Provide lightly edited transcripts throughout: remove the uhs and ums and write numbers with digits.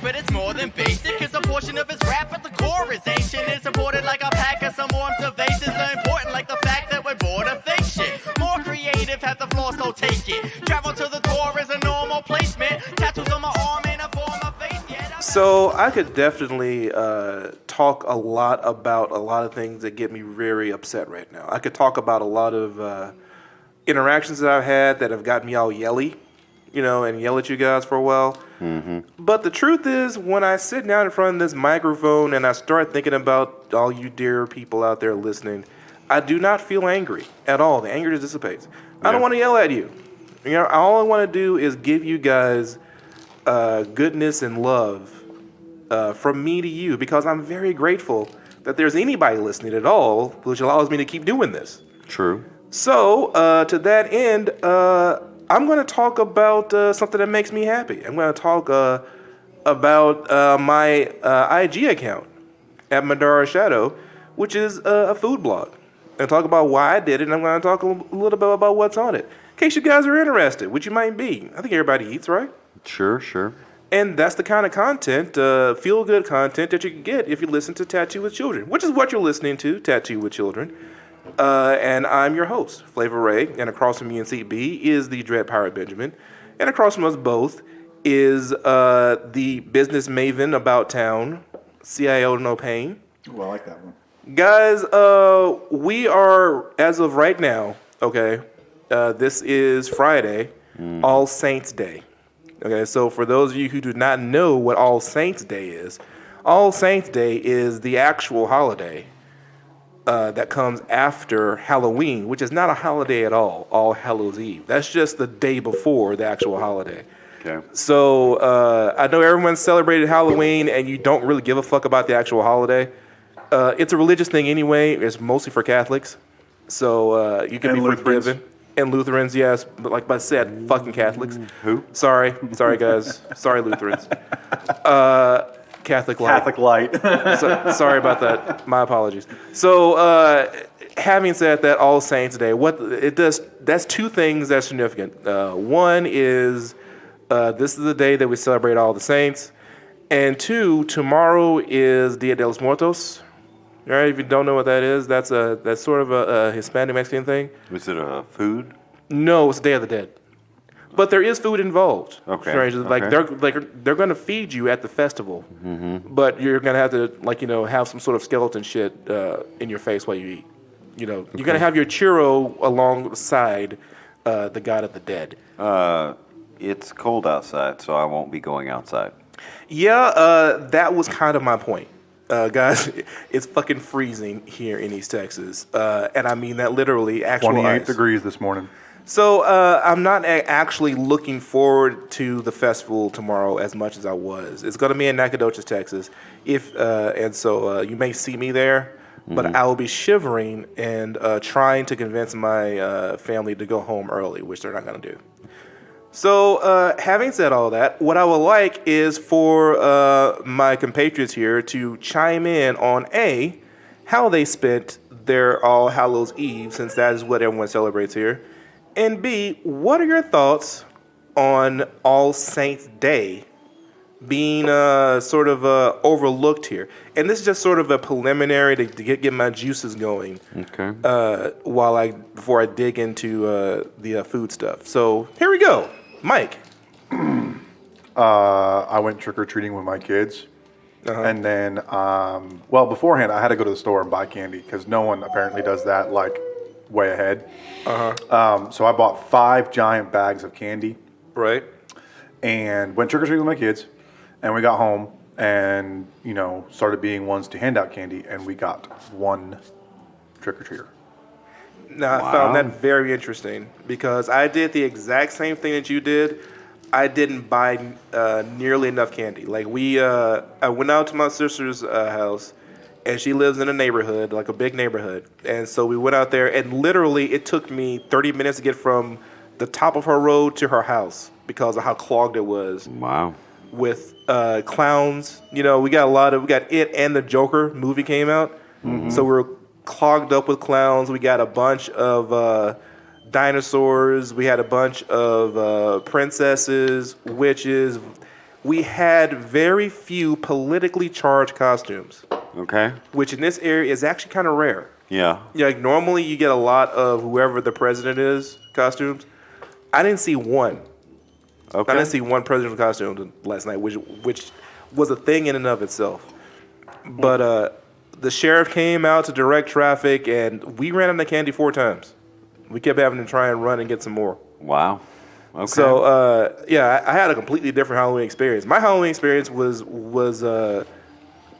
but it's more than basic. It's a portion of his rap at the core is ancient. It's imported like a pack of some more observations. They're important like the fact that we're bored of fake shit. More creative, have the floor, so take it. Travel to the core is a normal placement. Tattoos on my arm in a form of face. So I could definitely talk a lot about a lot of things that get me very upset right now. I could talk about a lot of interactions that I've had that have gotten me all yelly, and yell at you guys for a while. Mm-hmm. But the truth is, when I sit down in front of this microphone and I start thinking about all you dear people out there listening, I do not feel angry at all. The anger just dissipates. Yeah. I don't want to yell at you. All I want to do is give you guys goodness and love from me to you, because I'm very grateful that there's anybody listening at all, which allows me to keep doing this. True. So, to that end, I'm going to talk about something that makes me happy. I'm going to talk about my IG account at Madara Shadow, which is a food blog. And talk about why I did it, and I'm going to talk a little bit about what's on it. In case you guys are interested, which you might be. I think everybody eats, right? Sure. And that's the kind of content, feel-good content that you can get if you listen to Tattoo with Children, which is what you're listening to, Tattoo with Children. And I'm your host, Flavaray, and across from me in seat B is the Dread Pirate Benjamin. And across from us both is the business maven about town, CIO No Pain. Well, I like that one. Guys, we are, as of right now, okay, this is Friday, All Saints Day. Okay, so for those of you who do not know what All Saints Day is the actual holiday that comes after Halloween, which is not a holiday at all Hallows Eve. That's just the day before the actual holiday. Okay. So I know everyone's celebrated Halloween and you don't really give a fuck about the actual holiday. It's a religious thing anyway. It's mostly for Catholics. So you can be forgiven. And Lutherans, yes. But like I said, fucking Catholics. Who? Sorry, guys. Sorry, Lutherans. Catholic Light. Catholic Light. Sorry about that. My apologies. So, having said that, All Saints Day, what it does, that's two things that's significant. One is this is the day that we celebrate all the saints. And two, tomorrow is Dia de los Muertos. All right, if you don't know what that is, that's sort of a Hispanic Mexican thing. Is it a food? No, it's Day of the Dead. But there is food involved. Okay. Right? Like they're going to feed you at the festival, but you're going to have to have some sort of skeleton shit in your face while you eat. You're going to have your churro alongside the God of the Dead. It's cold outside, so I won't be going outside. Yeah, that was kind of my point. Guys, it's fucking freezing here in East Texas. And I mean that literally, actual 28 ice. degrees this morning. So I'm not actually looking forward to the festival tomorrow as much as I was. It's going to be in Nacogdoches, Texas. So you may see me there, but I will be shivering and trying to convince my family to go home early, which they're not going to do. So, having said all that, what I would like is for my compatriots here to chime in on A, how they spent their All Hallows Eve, since that is what everyone celebrates here, and B, what are your thoughts on All Saints Day being sort of overlooked here? And this is just sort of a preliminary to get my juices going. Okay. Before I dig into the food stuff. So here we go. Mike. I went trick-or-treating with my kids. And then, beforehand, I had to go to the store and buy candy because no one apparently does that, way ahead. So I bought 5 giant bags of candy. Right. And went trick-or-treating with my kids. And we got home and, started being ones to hand out candy. And we got 1 trick-or-treater. Now, I found that very interesting because I did the exact same thing that you did. I didn't buy nearly enough candy. I went out to my sister's house, and she lives in a neighborhood, like a big neighborhood. And so we went out there, and literally it took me 30 minutes to get from the top of her road to her house because of how clogged it was. Wow. With clowns. We got It and the Joker movie came out. So we were clogged up with clowns. We got a bunch of dinosaurs. We had a bunch of princesses, witches, we had very few politically charged costumes, Okay. which in this area is actually kind of rare. Yeah. Yeah, like normally you get a lot of whoever the president is costumes. I didn't see one. Okay. I didn't see one presidential costume last night, which was a thing in and of itself. But the sheriff came out to direct traffic, and we ran out of candy 4 times. We kept having to try and run and get some more. Wow. Okay. So I had a completely different Halloween experience. My Halloween experience was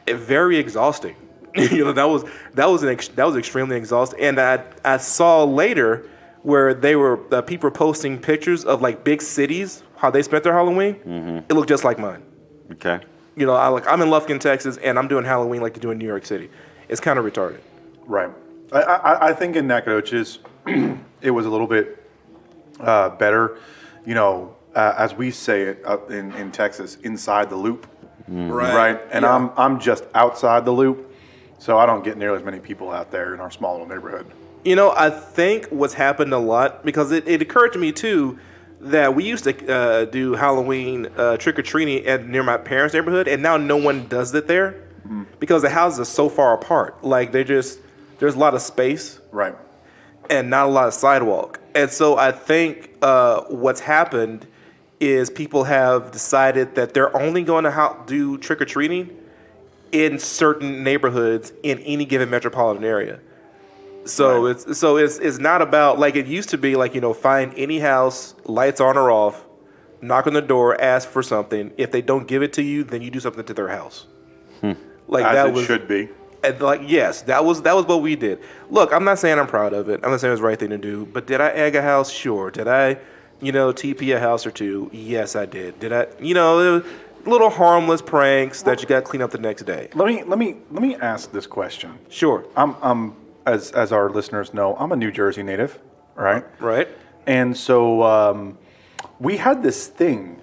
very exhausting. that was extremely exhausting. And I saw later where they were people were posting pictures of like big cities, how they spent their Halloween. Mm-hmm. It looked just like mine. Okay. I'm in Lufkin, Texas, and I'm doing Halloween like they do in New York City. It's kind of retarded. Right. I think in Nacogdoches, it was a little bit better, as we say it up in Texas, inside the loop. Right. And yeah. I'm just outside the loop, so I don't get nearly as many people out there in our small little neighborhood. I think what's happened a lot, because it occurred to me too, that we used to do Halloween trick-or-treating near my parents' neighborhood, and now no one does it there because the houses are so far apart. Like, there's a lot of space. Right. And not a lot of sidewalk. And so I think what's happened is people have decided that they're only going to do trick-or-treating in certain neighborhoods in any given metropolitan area. So right. it's not about, like it used to be, like, find any house, lights on or off, knock on the door, ask for something. If they don't give it to you, then you do something to their house. Like As it should be. And yes, that was what we did. Look, I'm not saying I'm proud of it. I'm not saying it was the right thing to do. But did I egg a house? Sure. Did I, TP a house or two? Yes, I did. Did I, little harmless pranks that you got to clean up the next day. Let me ask this question. Sure. I'm as our listeners know, I'm a New Jersey native, right? Right. And so we had this thing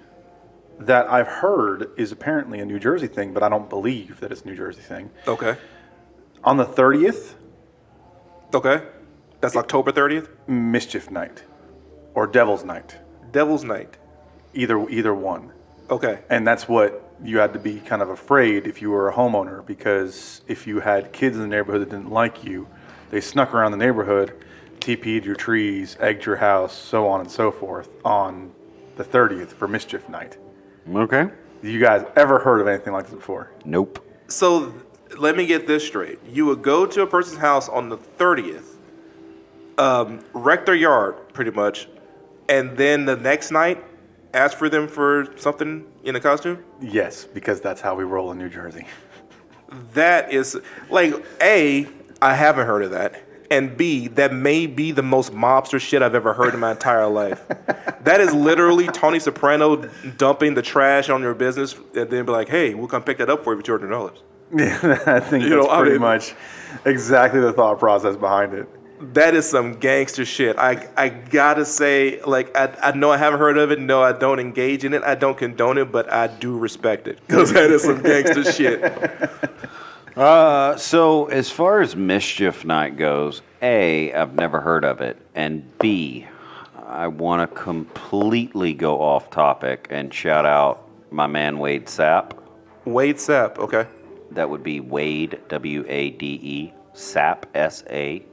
that I've heard is apparently a New Jersey thing, but I don't believe that it's a New Jersey thing. Okay. On the 30th. Okay. That's October 30th? Mischief Night. Or Devil's Night. Devil's Night. Either one. Okay. And that's what you had to be kind of afraid if you were a homeowner, because if you had kids in the neighborhood that didn't like you, they snuck around the neighborhood, TP'd your trees, egged your house, so on and so forth, on the 30th for Mischief Night. Okay. You guys ever heard of anything like this before? Nope. So let me get this straight. You would go to a person's house on the 30th, wreck their yard pretty much, and then the next night ask for them for something in a costume? Yes, because that's how we roll in New Jersey. That is, like, A, I haven't heard of that. And B, that may be the most mobster shit I've ever heard in my entire life. That is literally Tony Soprano dumping the trash on your business and then be like, hey, we'll come pick that up for you for $200. Yeah, I think that's pretty much exactly the thought process behind it. That is some gangster shit. I gotta say, like, I know I haven't heard of it. No, I don't engage in it. I don't condone it, but I do respect it because that is some gangster shit. So as far as Mischief Night goes, A, I've never heard of it, and B, I want to completely go off topic and shout out my man Wade Sapp. Wade Sapp, okay. That would be Wade, W-A-D-E, Sapp, S-A-P-P.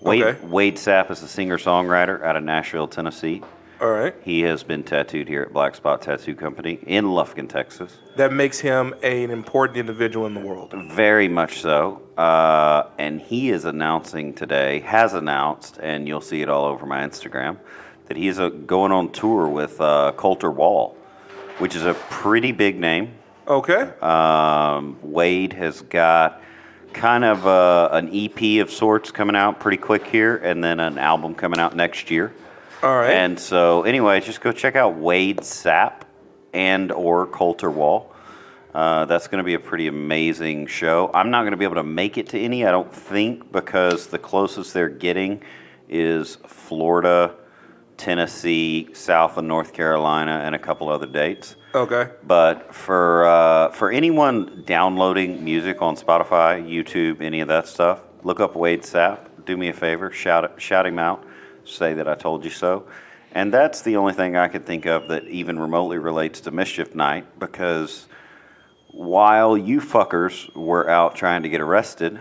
Okay. Wade Sapp is a singer-songwriter out of Nashville, Tennessee. All right. He has been tattooed here at Black Spot Tattoo Company in Lufkin, Texas. That makes him an important individual in the world. Very much so. And he is announcing today, has announced, and you'll see it all over my Instagram, that he's going on tour with Coulter Wall, which is a pretty big name. Okay. Wade has got kind of an EP of sorts coming out pretty quick here, and then an album coming out next year. All right. And so, anyway, just go check out Wade Sapp and or Coulter Wall. That's going to be a pretty amazing show. I'm not going to be able to make it to any, I don't think, because the closest they're getting is Florida, Tennessee, South and North Carolina, and a couple other dates. Okay. But for anyone downloading music on Spotify, YouTube, any of that stuff, look up Wade Sapp. Do me a favor, shout him out. Say that I told you so. And that's the only thing I could think of that even remotely relates to Mischief Night, because while you fuckers were out trying to get arrested,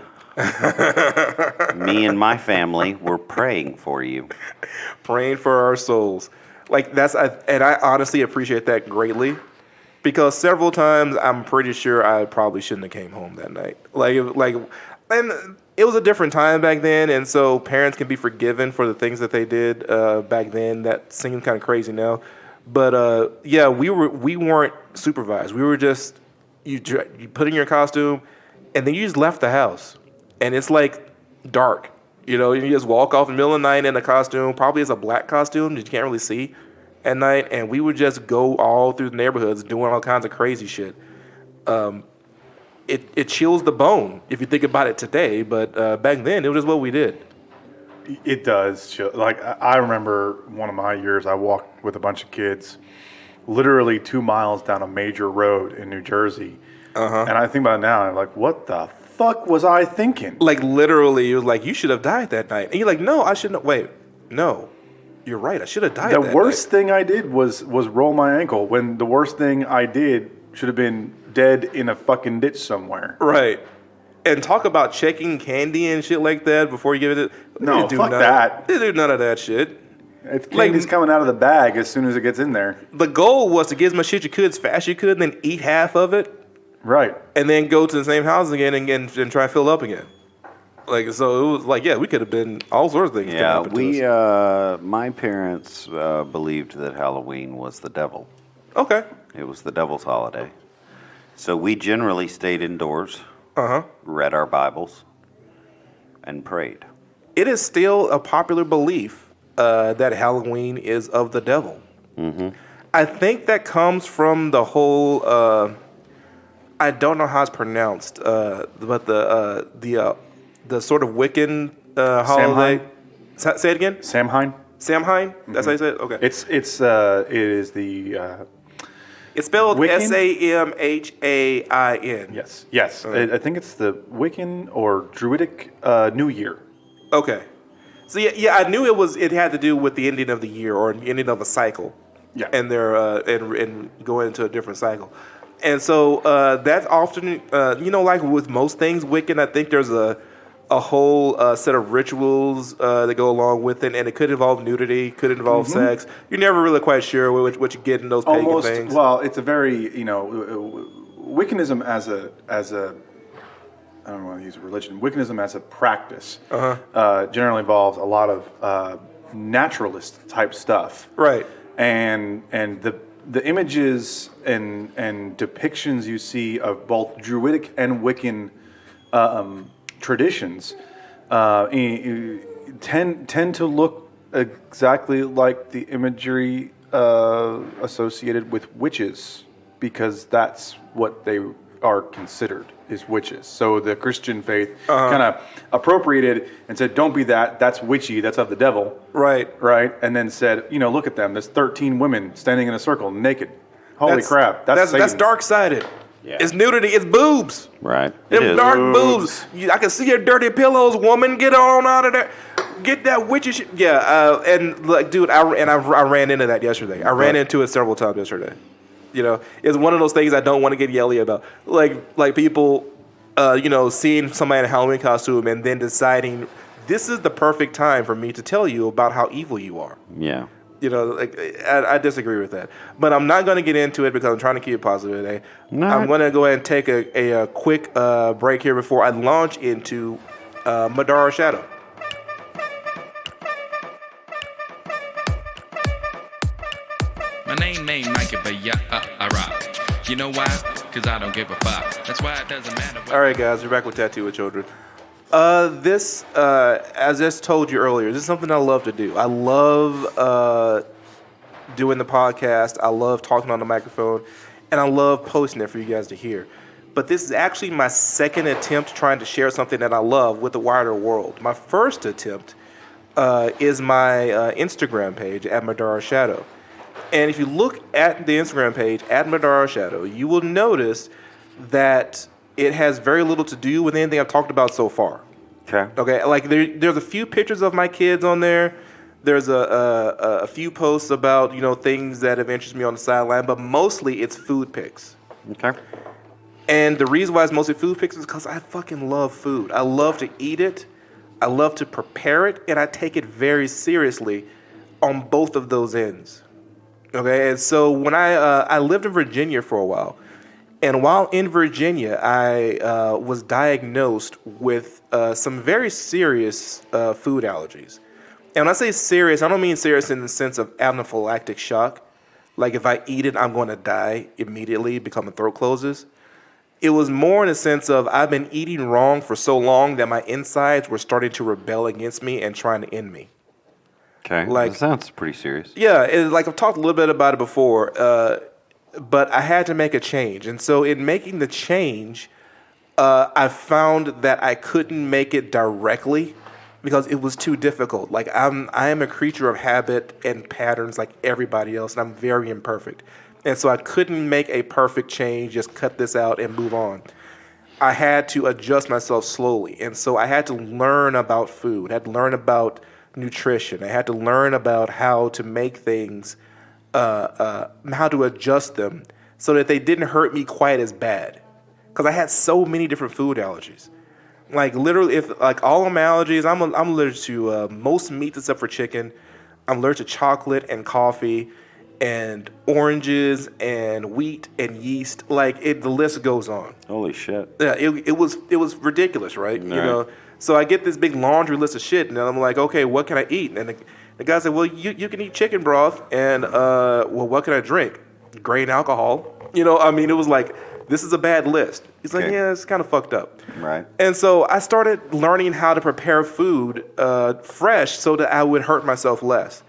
me and my family were praying for you. Praying for our souls. And I honestly appreciate that greatly, because several times I'm pretty sure I probably shouldn't have came home that night. And it was a different time back then, and so parents can be forgiven for the things that they did back then. That seems kind of crazy now, but we weren't supervised. We were just you put in your costume, and then you just left the house, and it's like dark. You just walk off in the middle of the night in a costume. Probably it's a black costume that you can't really see at night, and we would just go all through the neighborhoods doing all kinds of crazy shit. It chills the bone if you think about it today, but back then it was just what we did. It does chill. Like, I remember one of my years, I walked with a bunch of kids literally 2 miles down a major road in New Jersey. And I think about it now, and I'm like, what the fuck was I thinking? Like, literally, it was like, you should have died that night. And you're like, no, I shouldn't. Wait, no, you're right. I should have died that night. The worst thing I did was roll my ankle, when the worst thing I did should have been dead in a fucking ditch somewhere. Right. And talk about checking candy and shit like that before you give it. No, fuck that. They do none of that shit. It's candy's coming out of the bag as soon as it gets in there. The goal was to get as much shit you could as fast as you could, and then eat half of it. Right. And then go to the same house again and try and fill up again. Like, so it was like, yeah, we could have been all sorts of things. Yeah, my parents believed that Halloween was the devil. Okay. It was the devil's holiday. So we generally stayed indoors, read our Bibles, and prayed. It is still a popular belief that Halloween is of the devil. Mm-hmm. I think that comes from the whole, I don't know how it's pronounced, but the sort of Wiccan holiday. Say it again? Samhain. Samhain? That's how you say it? Okay. It is the... It's spelled Wiccan? Samhain. Yes. I think it's the Wiccan or Druidic New Year. Okay. So yeah, I knew it had to do with the ending of the year or the ending of a cycle. Yeah. And they're and going into a different cycle. And so that's often like with most things Wiccan, I think there's a whole set of rituals that go along with it, and it could involve nudity, could involve sex. You're never really quite sure what you get in those pagan things. Well, it's a very, Wiccanism as a I don't want to use a religion. Wiccanism as a practice generally involves a lot of naturalist type stuff. Right. And the images and depictions you see of both Druidic and Wiccan traditions tend to look exactly like the imagery associated with witches, because that's what they are considered, is witches. So the Christian faith kind of appropriated and said, don't be that, that's witchy, that's of the devil. Right. And then said, look at them, there's 13 women standing in a circle naked. Holy crap, that's dark-sided. Yeah. It's nudity. It's boobs. Right. Them dark boobs. I can see your dirty pillows, woman. Get on out of there. Get that witchy shit. Yeah. And like, dude, I ran into that yesterday. I ran into it several times yesterday. It's one of those things I don't want to get yelly about. Like people, seeing somebody in a Halloween costume and then deciding this is the perfect time for me to tell you about how evil you are. Yeah. I disagree with that. But I'm not going to get into it because I'm trying to keep it positive today. I'm going to go ahead and take a quick break here before I launch into Madara Shadow. My name ain't Micah, but I rock. You know why? Because I don't give a fuck. That's why it doesn't matter. All right, guys, we're back with Tattoo with Children. This, as I told you earlier, this is something I love to do. I love doing the podcast. I love talking on the microphone, and I love posting it for you guys to hear. But this is actually my second attempt trying to share something that I love with the wider world. My first attempt is my Instagram page at Madara Shadow. And if you look at the Instagram page at Madara Shadow, you will notice that it has very little to do with anything I've talked about so far. Okay. Like there's a few pictures of my kids on there There's a few posts about, things that have interested me on the sideline, but mostly it's food pics. Okay. And the reason why it's mostly food pics is because I fucking love food. I love to eat it. I love to prepare it, and I take it very seriously on both of those ends. Okay, and so when I lived in Virginia for a while, and while in Virginia, I was diagnosed with some very serious food allergies. And when I say serious, I don't mean serious in the sense of anaphylactic shock. Like if I eat it, I'm going to die immediately because my throat closes. It was more in the sense of I've been eating wrong for so long that my insides were starting to rebel against me and trying to end me. Okay, that sounds pretty serious. Yeah, I've talked a little bit about it before, but I had to make a change. And so in making the change, I found that I couldn't make it directly because it was too difficult. Like I am a creature of habit and patterns like everybody else, and I'm very imperfect. And so I couldn't make a perfect change, just cut this out and move on. I had to adjust myself slowly. And so I had to learn about food. I had to learn about nutrition. I had to learn about how to make things, how to adjust them so that they didn't hurt me quite as bad. Because I had so many different food allergies. Like literally, all of my allergies, I'm allergic to most meats except for chicken. I'm allergic to chocolate and coffee and oranges and wheat and yeast. The list goes on. Holy shit. Yeah, it was ridiculous, right? Right. So I get this big laundry list of shit, and then I'm like, okay, what can I eat? And the guy said, well, you can eat chicken broth, and what can I drink? Grain alcohol. It was like, this is a bad list. He's like, yeah, it's kind of fucked up. Right. And so I started learning how to prepare food fresh so that I would hurt myself less.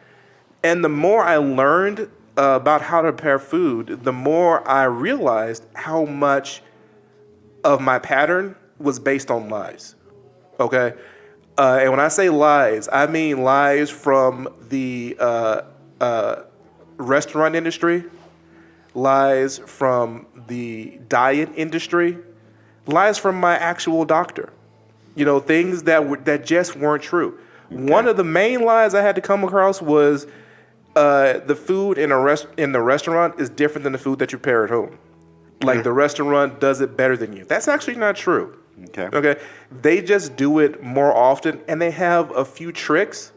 And the more I learned about how to prepare food, the more I realized how much of my pattern was based on lies. Okay? And when I say lies, I mean lies from the restaurant industry, lies from the diet industry, lies from my actual doctor. Things that just weren't true. Okay. One of the main lies I had to come across was the food in the restaurant is different than the food that you prepare at home. Like the restaurant does it better than you. That's actually not true. Okay. They just do it more often, and they have a few tricks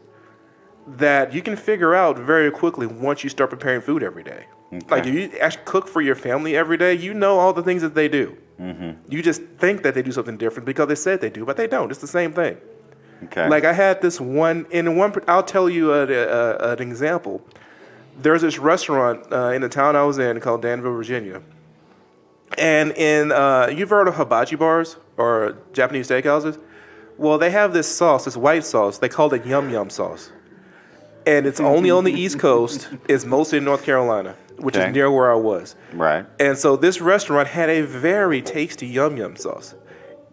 that you can figure out very quickly once you start preparing food every day. Okay. Like if you actually cook for your family every day, you know all the things that they do. Mm-hmm. You just think that they do something different because they said they do, but they don't. It's the same thing. Okay. Like I had this one. I'll tell you an example. There's this restaurant in the town I was in called Danville, Virginia. And you've heard of hibachi bars or Japanese steakhouses? Well, they have this sauce, this white sauce. They call it yum yum sauce. And it's only on the East Coast. It's mostly in North Carolina, which is near where I was. Right. And so this restaurant had a very tasty yum yum sauce.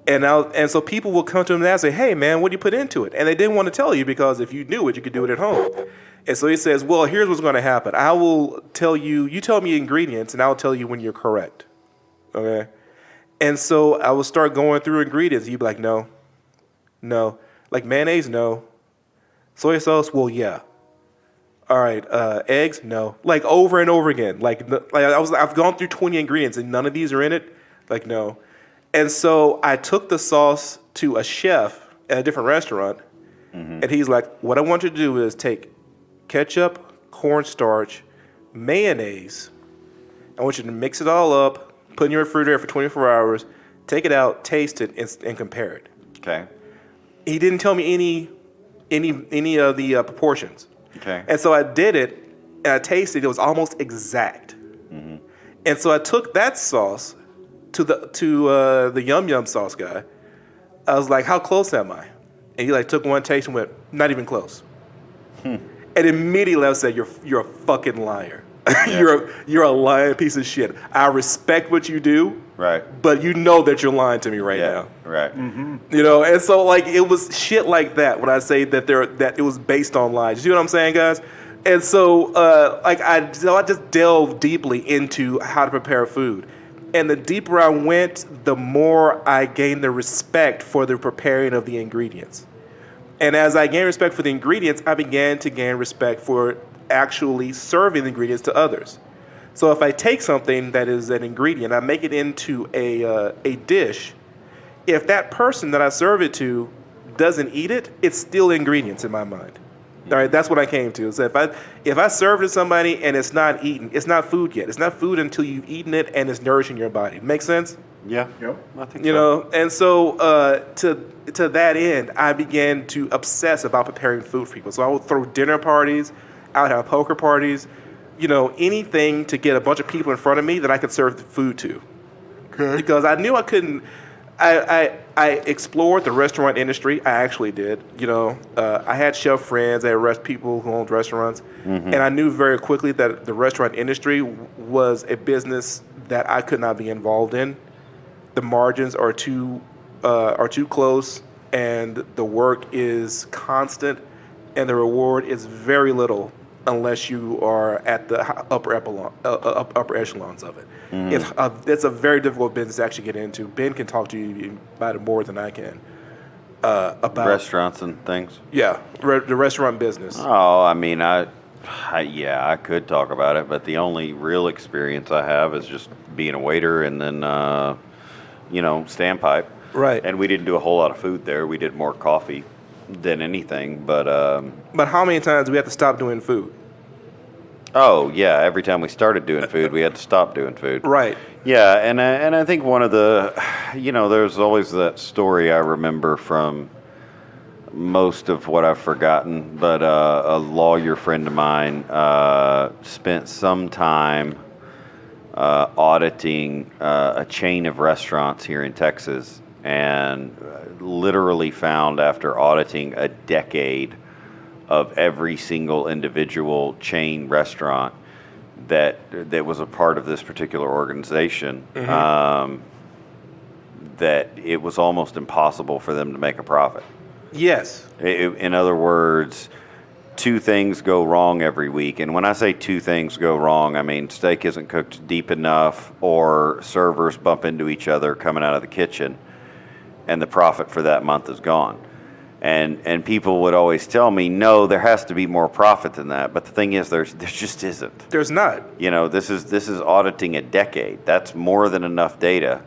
And so people will come to him and say, hey, man, what do you put into it? And they didn't want to tell you because if you knew it, you could do it at home. And so he says, well, here's what's going to happen. I will tell you tell me ingredients, and I'll tell you when you're correct. Okay? And so I will start going through ingredients. You'd be like, no. Like mayonnaise, no. Soy sauce, well, yeah. All right, eggs, no. Like over and over again. I've gone through 20 ingredients, and none of these are in it. Like, no. And so I took the sauce to a chef at a different restaurant, and he's like, what I want you to do is take ketchup, cornstarch, mayonnaise. I want you to mix it all up, put it in your refrigerator for 24 hours, take it out, taste it, and compare it. Okay. He didn't tell me any of the proportions. Okay. And so I did it, and I tasted it. It was almost exact. Mm-hmm. And so I took that sauce to the yum yum sauce guy. I was like, how close am I? And he took one taste and went, not even close. And immediately I said, you're a fucking liar. Yeah. you're a lying piece of shit. I respect what you do, right? But you know that you're lying to me right now, right? Mm-hmm. And so it was shit like that when I say that it was based on lies. You see what I'm saying, guys? And so I just delved deeply into how to prepare food, and the deeper I went, the more I gained the respect for the preparing of the ingredients. And as I gained respect for the ingredients, I began to gain respect for actually serving the ingredients to others. So if I take something that is an ingredient, I make it into a dish, if that person that I serve it to doesn't eat it, it's still ingredients in my mind. All right, that's what I came to. So if I serve it to somebody and it's not eaten, it's not food yet. It's not food until you've eaten it and it's nourishing your body. Make sense? Yeah. Yep. I think You so. know, and so to that end, I began to obsess about preparing food for people. So I would throw dinner parties, I would have poker parties, you know, anything to get a bunch of people in front of me that I could serve the food to. Okay. Because I knew I couldn't. I explored the restaurant industry. I actually did. You know, I had chef friends, I had people who owned restaurants, and I knew very quickly that the restaurant industry was a business that I could not be involved in. The margins are too close, and the work is constant, and the reward is very little unless you are at the upper echelons of it. It's a very difficult business to actually get into. Ben can talk to you about it more than I can. About Restaurants and things. Yeah, the restaurant business. Oh, I mean, I could talk about it, but the only real experience I have is just being a waiter and then, standpipe. Right. And we didn't do a whole lot of food there. We did more coffee than anything, but... But how many times do we have to stop doing food? Oh, yeah, every time we started doing food, we had to stop doing food. Right. Yeah, and I think one of the, there's always that story I remember from most of what I've forgotten, but a lawyer friend of mine spent some time auditing a chain of restaurants here in Texas, and literally found after auditing a decade of every single individual chain restaurant that was a part of this particular organization, that it was almost impossible for them to make a profit. Yes. In other words, two things go wrong every week. And when I say two things go wrong, I mean steak isn't cooked deep enough, or servers bump into each other coming out of the kitchen, and the profit for that month is gone. And people would always tell me, no, there has to be more profit than that. But the thing is, there just isn't. There's not. This is auditing a decade. That's more than enough data,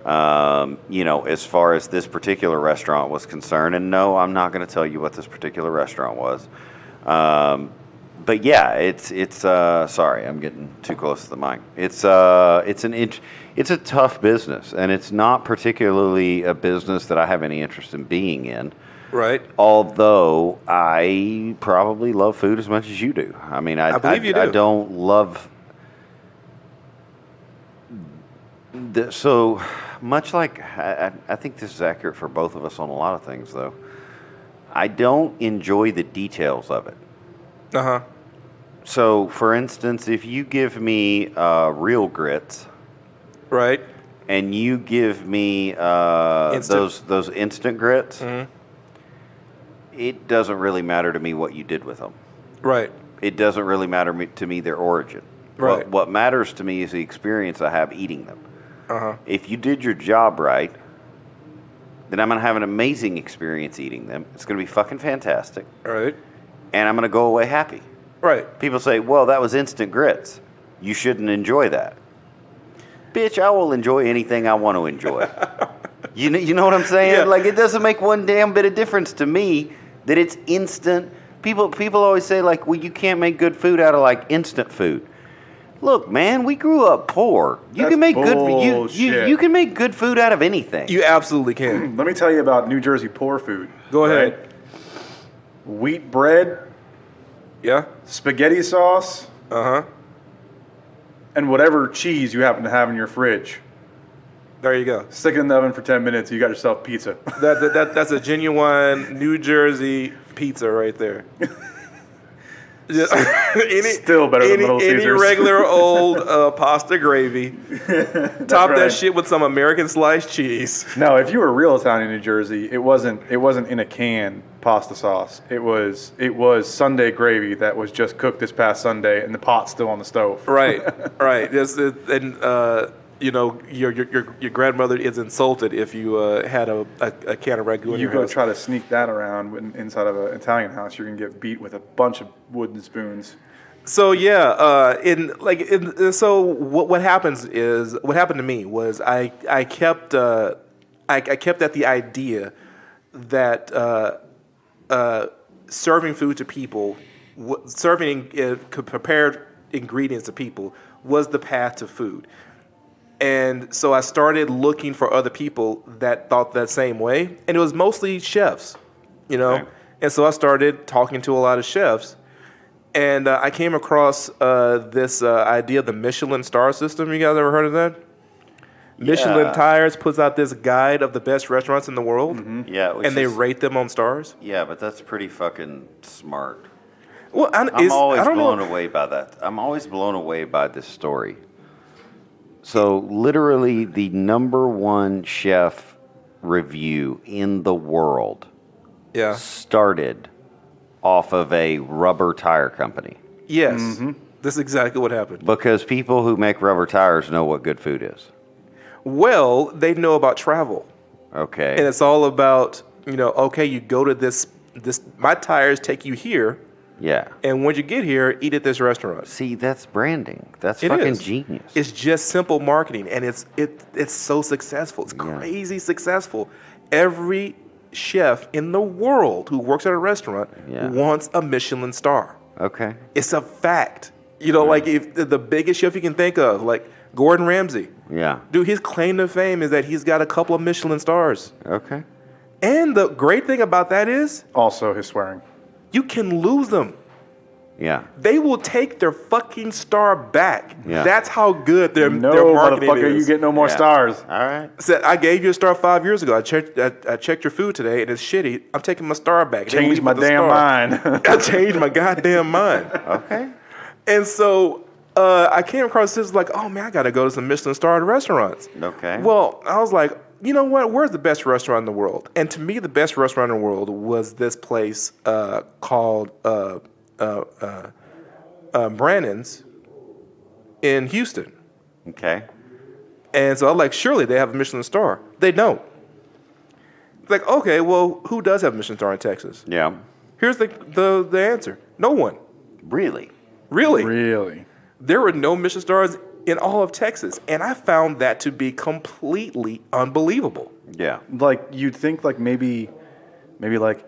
as far as this particular restaurant was concerned. And no, I'm not going to tell you what this particular restaurant was. But yeah, it's sorry, I'm getting too close to the mic. It's a tough business, and it's not particularly a business that I have any interest in being in. Right. Although I probably love food as much as you do. I mean, I believe you do. I don't love. So much like I think this is accurate for both of us on a lot of things, though. I don't enjoy the details of it. Uh-huh. So, for instance, if you give me real grits, Right. and you give me those instant grits, it doesn't really matter to me what you did with them. Right. It doesn't really matter to me their origin. Right. What matters to me is the experience I have eating them. Uh-huh. If you did your job right, then I'm going to have an amazing experience eating them. It's going to be fucking fantastic. Right. And I'm going to go away happy. Right. People say, well, that was instant grits. You shouldn't enjoy that. Bitch, I will enjoy anything I want to enjoy. You know what I'm saying? Yeah. Like, it doesn't make one damn bit of difference to me that it's instant. People always say, like, well, you can't make good food out of, like, instant food. Look, man, we grew up poor. You can make you can make good food out of anything. You absolutely can. Let me tell you about New Jersey poor food. Go ahead. Right? Wheat bread, Yeah. spaghetti sauce, Uh-huh. and whatever cheese you happen to have in your fridge. There you go. Stick it in the oven for 10 minutes, you got yourself pizza. That's a genuine New Jersey pizza right there. Just, Still better than Little any Caesars. regular old pasta gravy. Top right. that shit with some American sliced cheese. No, if you were real Italian in New Jersey, it wasn't in a can pasta sauce. It was Sunday gravy that was just cooked this past Sunday, and the pot's still on the stove. Right, right. your grandmother is insulted if you had a can of ragu in You your go house. try to sneak that around inside of an Italian house, you're gonna get beat with a bunch of wooden spoons. So yeah, so what happened to me was I kept at the idea that serving food to people, serving prepared ingredients to people was the path to food. And so I started looking for other people that thought that same way, and it was mostly chefs, Okay. And so I started talking to a lot of chefs. And I came across this idea of the Michelin star system. You guys ever heard of that? Michelin Tires puts out this guide of the best restaurants in the world. Yeah, which and they is- rate them on stars. Yeah, but that's pretty fucking smart. Well, I'm always I don't blown know. away by that. I'm always blown away by this story. So, literally, the number one chef review in the world Yeah. started off of a rubber tire company. Yes. This is exactly what happened. Because people who make rubber tires know what good food is. Well, they know about travel, Okay. and it's all about okay, you go to this. My tires take you here, Yeah. and when you get here, eat at this restaurant. See, that's branding. That's It fucking is. genius. It's just simple marketing, and it's so successful. It's crazy successful. Every chef in the world who works at a restaurant wants a Michelin star. Okay. It's a fact. Like if the biggest chef you can think of, like Gordon Ramsay. Yeah. Dude, his claim to fame is that he's got a couple of Michelin stars. Okay. And the great thing about that is Also, his swearing. you can lose them. Yeah. They will take their fucking star back. Yeah. That's how good their No, marketing motherfucker, is. you get no more Yeah. stars. All right. Said, I gave you a star 5 years ago. I checked your food today, and it's shitty. I'm taking my star back. They Change leave my with the damn star. mind. I changed my goddamn mind. Okay. And so I came across this like, oh man, I got to go to some Michelin starred restaurants. Okay. Well, I was like, you know what? Where's the best restaurant in the world? And to me, the best restaurant in the world was this place called Brannan's in Houston. Okay. And so I'm like, surely they have a Michelin star. They don't. It's like, okay, well, who does have a Michelin star in Texas? Yeah. Here's the answer. No one. Really? Really. Really? There were no Michelin stars in all of Texas. And I found that to be completely unbelievable. Yeah. Like, you'd think, like, maybe like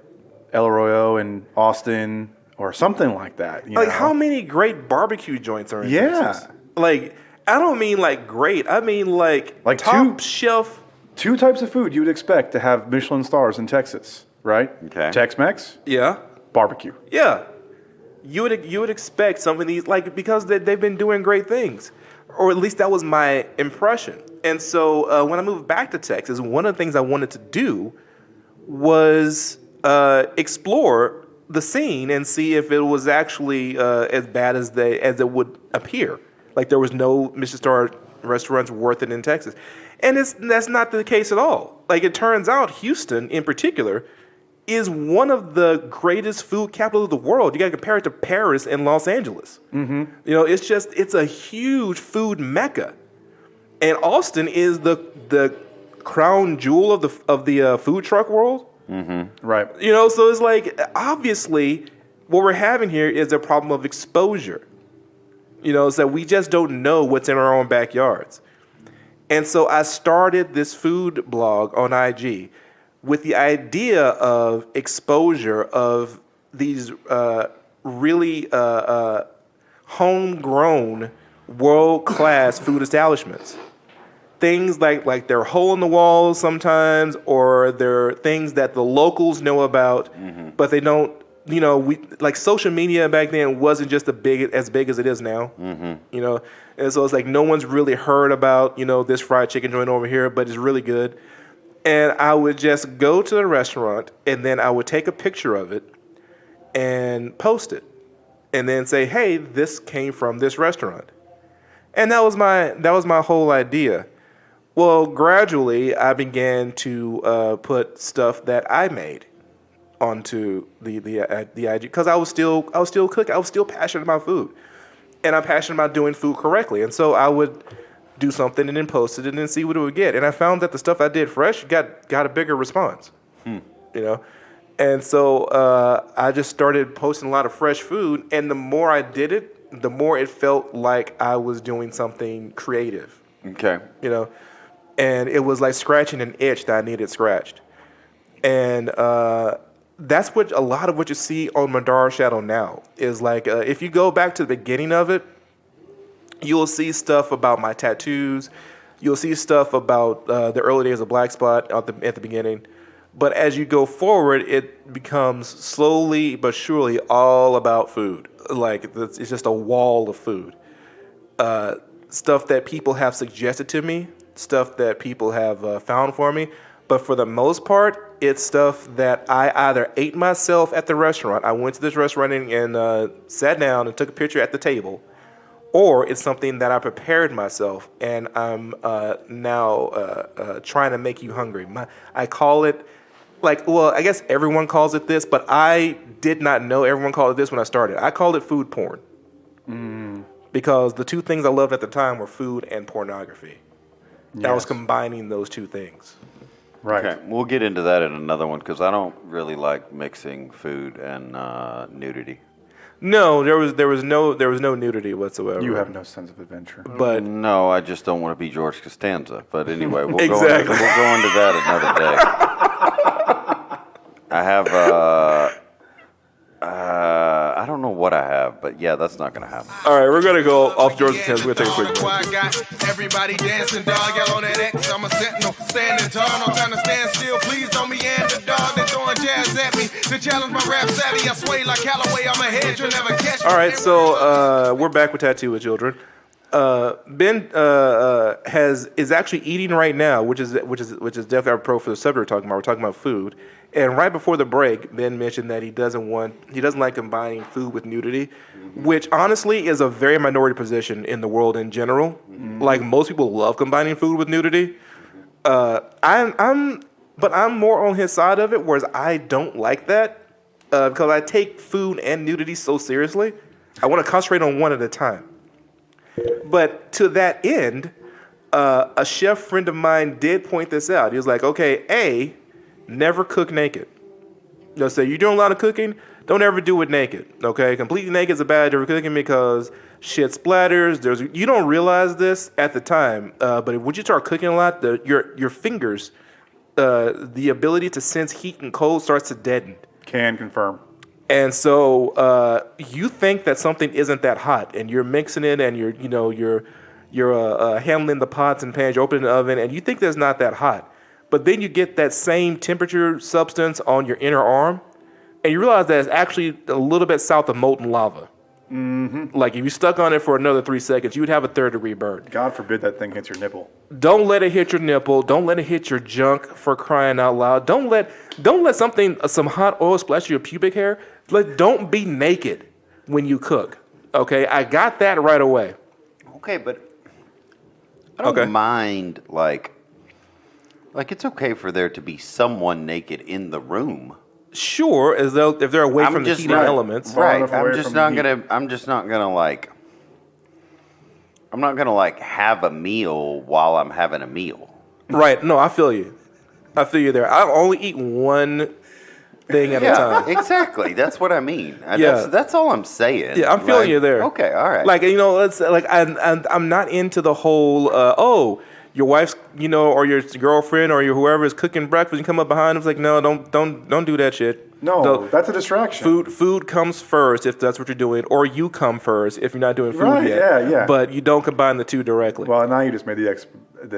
El Arroyo in Austin or something like that. Like, how many great barbecue joints are in Yeah. Texas? Like, I don't mean like great. I mean like top shelf. Two types of food you would expect to have Michelin stars in Texas, right? Okay. Tex-Mex, Yeah. barbecue. Yeah. You would expect some of these, like, because they've been doing great things. Or at least that was my impression. And so when I moved back to Texas, one of the things I wanted to do was explore the scene and see if it was actually as bad as it would appear. Like there was no Michelin star restaurants worth it in Texas. And that's not the case at all. Like it turns out Houston in particular is one of the greatest food capitals of the world. You got to compare it to Paris and Los Angeles. Mm-hmm. It's a huge food mecca. And Austin is the crown jewel of the food truck world. Mm-hmm. Right. So it's like, obviously, what we're having here is a problem of exposure. So we just don't know what's in our own backyards. And so I started this food blog on IG with the idea of exposure of these really homegrown, world-class food establishments. Things like they're hole in the walls sometimes, or they're things that the locals know about, but they don't. Social media back then wasn't just as big as it is now. And so it's like no one's really heard about this fried chicken joint over here, but it's really good. And I would just go to the restaurant, and then I would take a picture of it and post it, and then say, "Hey, this came from this restaurant." And that was my whole idea. Well, gradually, I began to put stuff that I made onto the IG because I was still cooking. I was still passionate about food, and I'm passionate about doing food correctly. And so I would do something, and then post it, and then see what it would get. And I found that the stuff I did fresh got a bigger response. You know, and so I just started posting a lot of fresh food, and the more I did it, the more it felt like I was doing something creative. Okay. You know, and it was like scratching an itch that I needed scratched. And that's what a lot of what you see on Madara Shadow now is like. If you go back to the beginning of it, you'll see stuff about my tattoos. You'll see stuff about the early days of Black Spot at the beginning. But as you go forward, it becomes slowly but surely all about food. Like, it's just a wall of food. Stuff that people have suggested to me, stuff that people have found for me. But for the most part, it's stuff that I either ate myself at the restaurant. I went to this restaurant and sat down and took a picture at the table. Or it's something that I prepared myself, and I'm now trying to make you hungry. I call it, I guess everyone calls it this, but I did not know everyone called it this when I started. I called it food porn. Because the two things I loved at the time were food and pornography. Yes. I was combining those two things. Right. Okay, we'll get into that in another one because I don't really like mixing food and nudity. No, there was no nudity whatsoever. You have no sense of adventure. But no, I just don't want to be George Costanza. But anyway, we'll exactly. We'll go into that another day. I have I don't know what I have, but yeah, that's not gonna happen. All right, we're gonna go off George Costanza. We're gonna take a quick break. Everybody dancing, dog. Y'all on that X. I'm a sentinel, standing tall. No time to stand still. Please don't be dog. They're throwing jazz at me to challenge my rap savvy. I sway like Callaway. I'm ahead. You'll never catch me. All right, so we're back with Tattoo with Children. Ben is actually eating right now, which is definitely apropos for the subject we're talking about. We're talking about food. And right before the break, Ben mentioned that he doesn't like combining food with nudity, which honestly is a very minority position in the world in general. Mm-hmm. Like most people love combining food with nudity. I'm more on his side of it, whereas I don't like that because I take food and nudity so seriously. I want to concentrate on one at a time. But to that end, a chef friend of mine did point this out. He was like, okay, never cook naked. They'll say, you're doing a lot of cooking, don't ever do it naked, okay? Completely naked is a bad job for cooking because shit splatters. You don't realize this at the time, but when you start cooking a lot, your fingers, the ability to sense heat and cold starts to deaden. Can confirm. And so you think that something isn't that hot, and you're mixing it, and you're handling the pots and pans, you're opening the oven, and you think that's not that hot. But then you get that same temperature substance on your inner arm, and you realize that it's actually a little bit south of molten lava. Mm-hmm. Like if you stuck on it for another 3 seconds, you would have a 3rd-degree burn. God forbid that thing hits your nipple. Don't let it hit your nipple. Don't let it hit your junk, for crying out loud. Don't let some hot oil splash your pubic hair. Don't be naked when you cook. Okay, I got that right away. Okay, but I don't mind like it's okay for there to be someone naked in the room. Sure, if they're away from the heating elements. Right. I'm just not gonna have a meal while I'm having a meal. Right. No, I feel you there. I only eat one thing at a time. Exactly. That's what I mean. That's all I'm saying. Yeah, I'm feeling you there. Okay, all right. I'm not into the whole your wife's, or your girlfriend or your whoever is cooking breakfast. You come up behind them, it's like, no, don't do that shit. No, that's a distraction. Food comes first if that's what you're doing, or you come first if you're not doing food yet. Yeah. But you don't combine the two directly. Well, now you just made the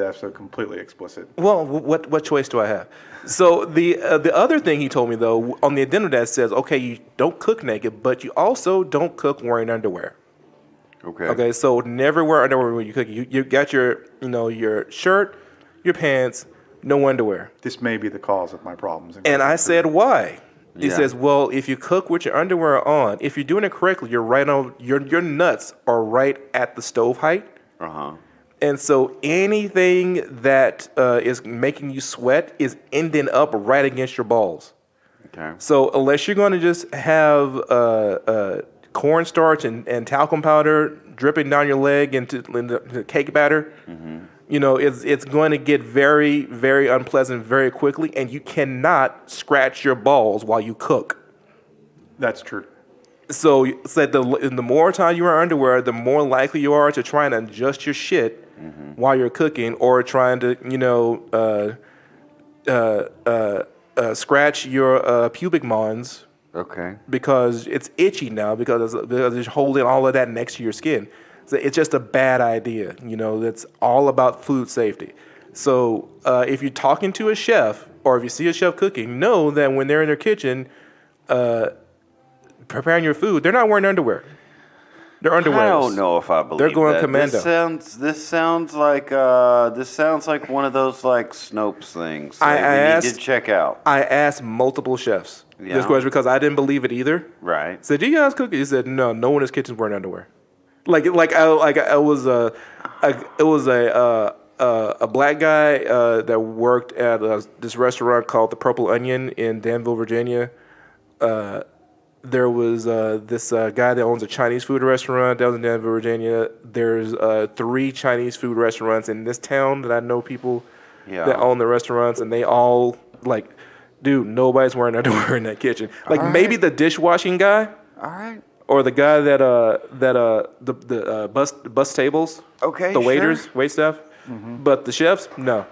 episode completely explicit. Well, what choice do I have? So the other thing he told me though on the addendum that says, okay, you don't cook naked, but you also don't cook wearing underwear. Okay, so never wear underwear when you cook. You got your shirt, your pants, no underwear. This may be the cause of my problems. And I said, why? He says, well, if you cook with your underwear on, if you're doing it correctly, you're right on. Your nuts are right at the stove height. And so anything that is making you sweat is ending up right against your balls. Okay. So unless you're going to just have cornstarch and talcum powder dripping down your leg into the cake batter, it's going to get very, very unpleasant very quickly, and you cannot scratch your balls while you cook. That's true. So the more time you wear underwear, the more likely you are to try and adjust your shit while you're cooking, or trying to, scratch your pubic mons. Okay. Because it's itchy now because it's holding all of that next to your skin. So it's just a bad idea. That's all about food safety. So if you're talking to a chef or if you see a chef cooking, know that when they're in their kitchen preparing your food, they're not wearing underwear. They're underwear. I don't know if I believe they're going that. commando. This sounds like one of those like Snopes things. Like we need to check out. I asked multiple chefs this question because I didn't believe it either. Right. Said, "Do you guys cook?" He said, "No, no one in his kitchen's wearing underwear." It was a black guy that worked at this restaurant called the Purple Onion in Danville, Virginia. There was this guy that owns a Chinese food restaurant down in Danville, Virginia. There's 3 Chinese food restaurants in this town that I know people that own the restaurants, and they all dude, nobody's wearing underwear in that kitchen. Maybe the dishwashing guy. All right. Or the guy the bus tables. Okay. The waiters, wait staff. But the chefs, no,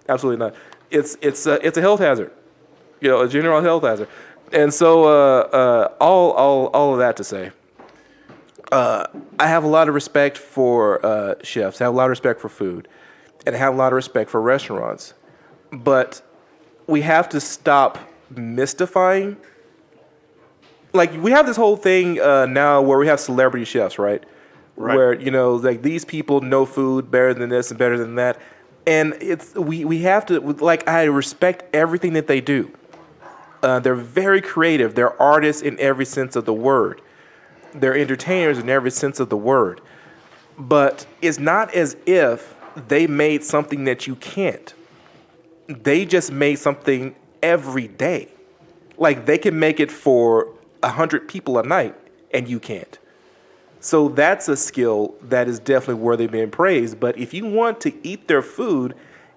absolutely not. It's a health hazard. A general health hazard. And so all of that to say, I have a lot of respect for chefs. I have a lot of respect for food, and I have a lot of respect for restaurants. But we have to stop mystifying. We have this whole thing now where we have celebrity chefs, right? Where these people know food better than this and better than that, and we have to I respect everything that they do. They're very creative. They're artists in every sense of the word. They're entertainers in every sense of the word. But it's not as if they made something that you can't. They just made something every day. They can make it for 100 people a night, and you can't. So that's a skill that is definitely worthy of being praised. But if you want to eat their food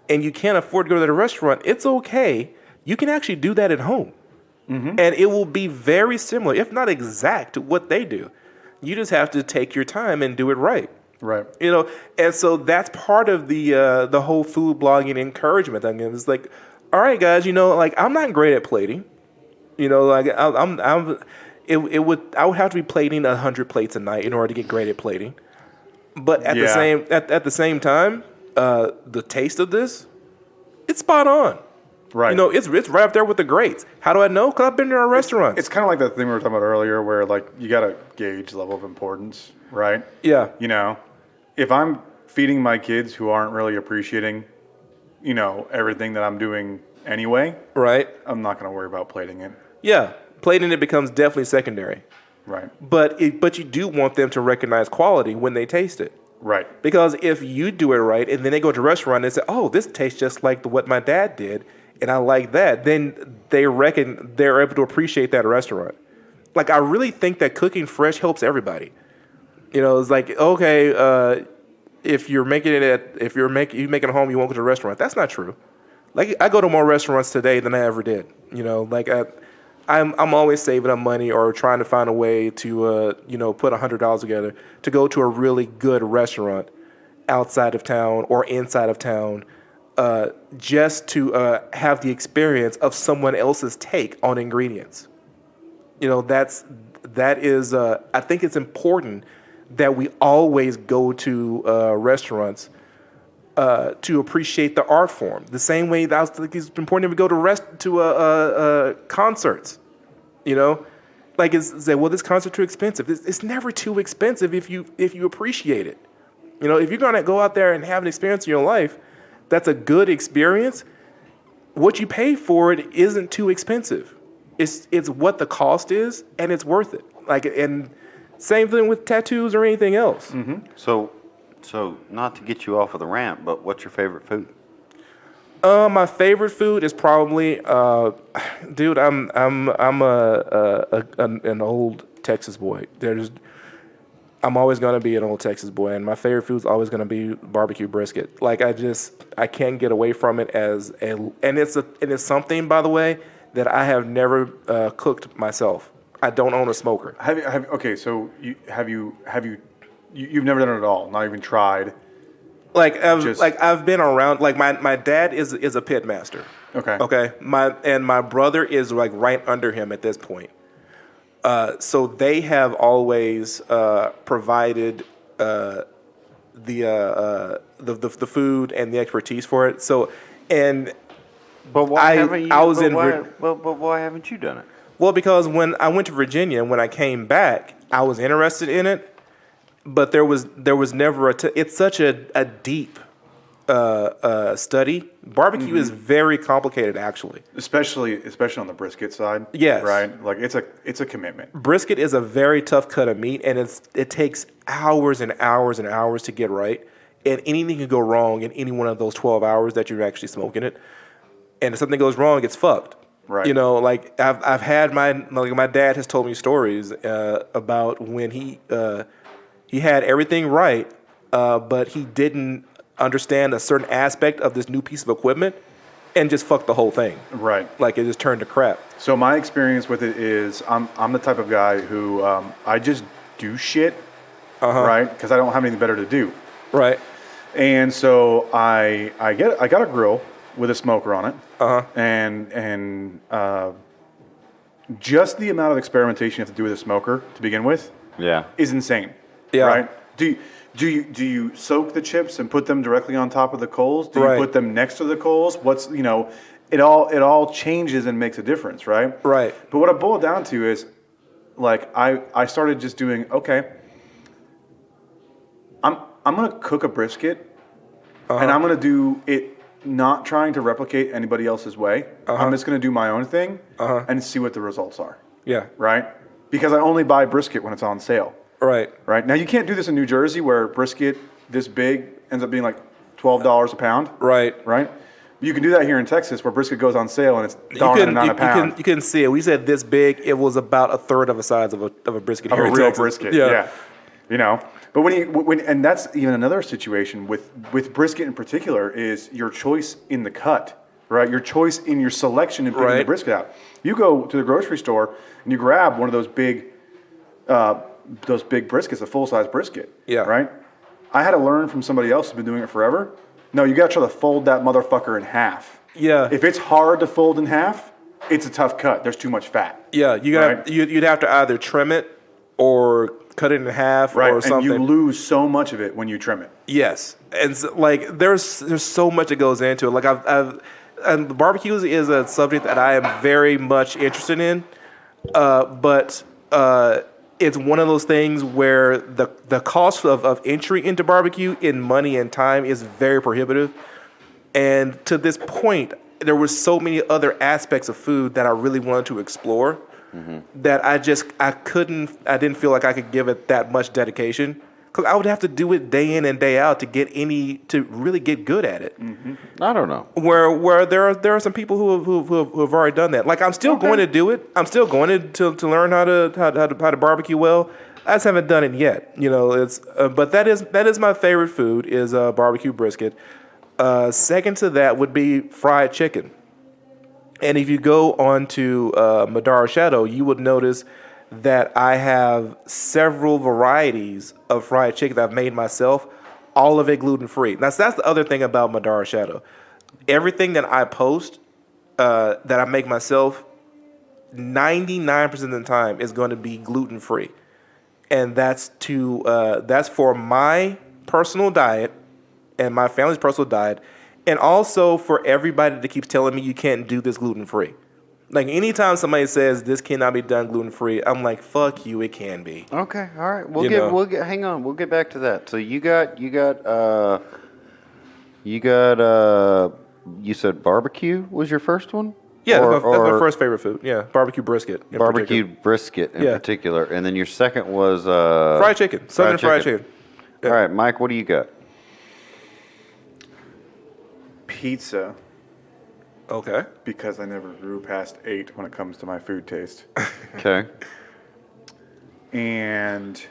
and you can't afford to go to the restaurant, it's okay. You can actually do that at home. And it will be very similar, if not exact, to what they do. You just have to take your time and do it right. Right. And so that's part of the whole food blogging encouragement thing. It's all right, guys, I'm not great at plating. I would have to be plating 100 plates a night in order to get great at plating. But at the same time, the taste of this, it's spot on. Right. It's right up there with the greats. How do I know? Because I've been to our restaurants. It's kind of like that thing we were talking about earlier where, you got to gauge level of importance, right? Yeah. If I'm feeding my kids who aren't really appreciating, everything that I'm doing anyway, right, I'm not going to worry about plating it. Yeah. Plating it becomes definitely secondary. Right. But you do want them to recognize quality when they taste it. Right. Because if you do it right and then they go to a restaurant and say, oh, this tastes just like what my dad did, and I like that, then they're able to appreciate that restaurant. I really think that cooking fresh helps everybody. It's okay, if you're making it you make it at home, you won't go to a restaurant. That's not true. I go to more restaurants today than I ever did. I'm always saving up money or trying to find a way to put $100 together to go to a really good restaurant outside of town or inside of town, just to have the experience of someone else's take on ingredients. That is I think it's important that we always go to restaurants to appreciate the art form. The same way that I think it's important that we go to concerts. Say, well, this concert's too expensive. It's never too expensive if you appreciate it. If you're gonna go out there and have an experience in your life that's a good experience, what you pay for it isn't too expensive. It's what the cost is, and it's worth it. And same thing with tattoos or anything else. Mm-hmm. So not to get you off of the ramp, but what's your favorite food? My favorite food is probably, dude. I'm an old Texas boy. I'm always going to be an old Texas boy, and my favorite food's always going to be barbecue brisket. Like I can't get away from it and it's something, by the way, that I have never cooked myself. I don't own a smoker. Okay, so you've never done it at all, not even tried. I've been around. Like my dad is a pit master. Okay. Okay. My brother is like right under him at this point. So they have always provided the food and the expertise for it. So But why haven't you? But why haven't you done it? Well, because when I went to Virginia, when I came back, I was interested in it, but there was never it's such a deep study. Barbecue is very complicated, actually. Especially on the brisket side. Yes. Right? Like it's a commitment. Brisket is a very tough cut of meat, and it takes hours and hours and hours to get right. And anything can go wrong in any one of those 12 hours that you're actually smoking it. And if something goes wrong, it's fucked. Right. You know, like I've had my dad has told me stories about when he had everything right, but he didn't understand a certain aspect of this new piece of equipment and just fucked the whole thing. Right. Like it just turned to crap. So my experience with it is I'm the type of guy who I just do shit, right? Because I don't have anything better to do. Right. And so I got a grill with a smoker on it, and just the amount of experimentation you have to do with a smoker to begin with, is insane. Yeah. Right? Do you soak the chips and put them directly on top of the coals? Do you put them next to the coals? It all changes and makes a difference, right? Right. But what I boiled down to is, like, I started just doing, okay, I'm gonna cook a brisket, and I'm gonna do it not trying to replicate anybody else's way. I'm just gonna do my own thing and see what the results are. Yeah. Right? Because I only buy brisket when it's on sale. Right. Right. Now you can't do this in New Jersey where brisket this big ends up being like $12 a pound. Right. Right. You can do that here in Texas where brisket goes on sale and it's $1.99 a pound. You can see it. We said this big. It was about a third of the size of a brisket of here a in real Texas. brisket. Yeah. You know. But when and that's even another situation with brisket in particular is your choice in the cut, right? Your choice in your selection in picking the brisket out. You go to the grocery store and you grab one of those big briskets, a full-size brisket. Yeah. Right? I had to learn from somebody else who's been doing it forever. No, you got to try to fold that motherfucker in half. Yeah. If it's hard to fold in half, it's a tough cut. There's too much fat. Yeah. You'd have to either trim it or cut it in half or something. And you lose so much of it when you trim it. Yes. And so, like there's so much that goes into it. Like and barbecues is a subject that I am very much interested in. But it's one of those things where the cost of entry into barbecue in money and time is very prohibitive. And to this point, there were so many other aspects of food that I really wanted to explore that I didn't feel like I could give it that much dedication. Because I would have to do it day in and day out to really get good at it. I don't know. Where there are some people who have already done that. Like I'm still going to do it. I'm still going to learn how to barbecue well. I just haven't done it yet. You know, but that is my favorite food is barbecue brisket. Second to that would be fried chicken. And if you go onto Madara Shadow, you would notice that I have several varieties of fried chicken that I've made myself, all of it gluten-free. Now, so that's the other thing about Madara Shadow. Everything that I post that I make myself, 99% of the time is going to be gluten-free. And that's for my personal diet and my family's personal diet, and also for everybody that keeps telling me you can't do this gluten-free. Like anytime somebody says this cannot be done gluten-free, I'm like, fuck you, it can be. Okay, all right. Hang on. We'll get back to that. So you said barbecue was your first one? Yeah, that's my first favorite food. Yeah, barbecue brisket. Brisket in particular. And then your second was fried chicken. Southern fried chicken. Yeah. All right, Mike, what do you got? Pizza. Okay. Because I never grew past 8 when it comes to my food taste. Okay. And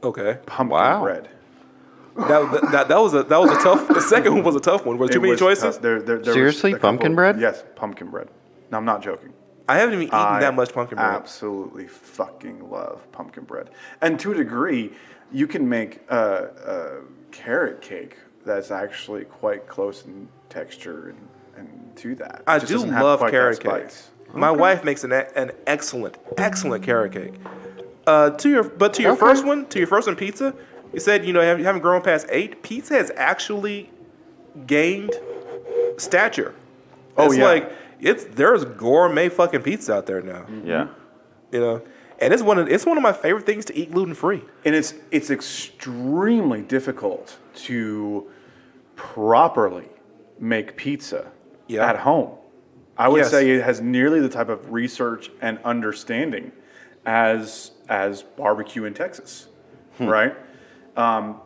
Okay. pumpkin bread. That was a tough. The second one was a tough one. Was too many choices? Seriously? Pumpkin bread? Yes, pumpkin bread. No, I'm not joking. I haven't even eaten that much pumpkin bread. Absolutely fucking love pumpkin bread. And to a degree, you can make a carrot cake that's actually quite close in texture and to that. I It just do doesn't have love quite that carrot spice. cake. My wife makes an excellent carrot cake. To your first one, pizza. You said you haven't grown past 8. Pizza has actually gained stature. It's like there's gourmet fucking pizza out there now. Yeah. And it's one of my favorite things to eat gluten free. And it's extremely difficult to properly make pizza at home. I would say it has nearly the type of research and understanding as barbecue in Texas, right?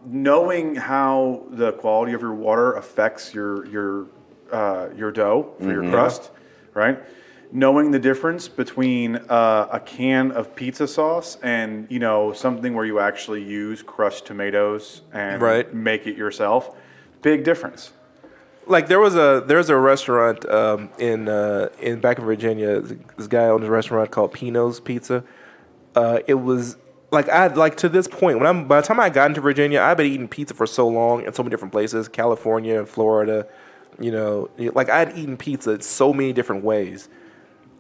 Knowing how the quality of your water affects your dough for your crust, right? Knowing the difference between a can of pizza sauce and something where you actually use crushed tomatoes and make it yourself, big difference. Like there's a restaurant in back in Virginia. This guy owned a restaurant called Pino's Pizza. It was to this point by the time I got into Virginia, I've been eating pizza for so long in so many different places, California, Florida. I'd eaten pizza in so many different ways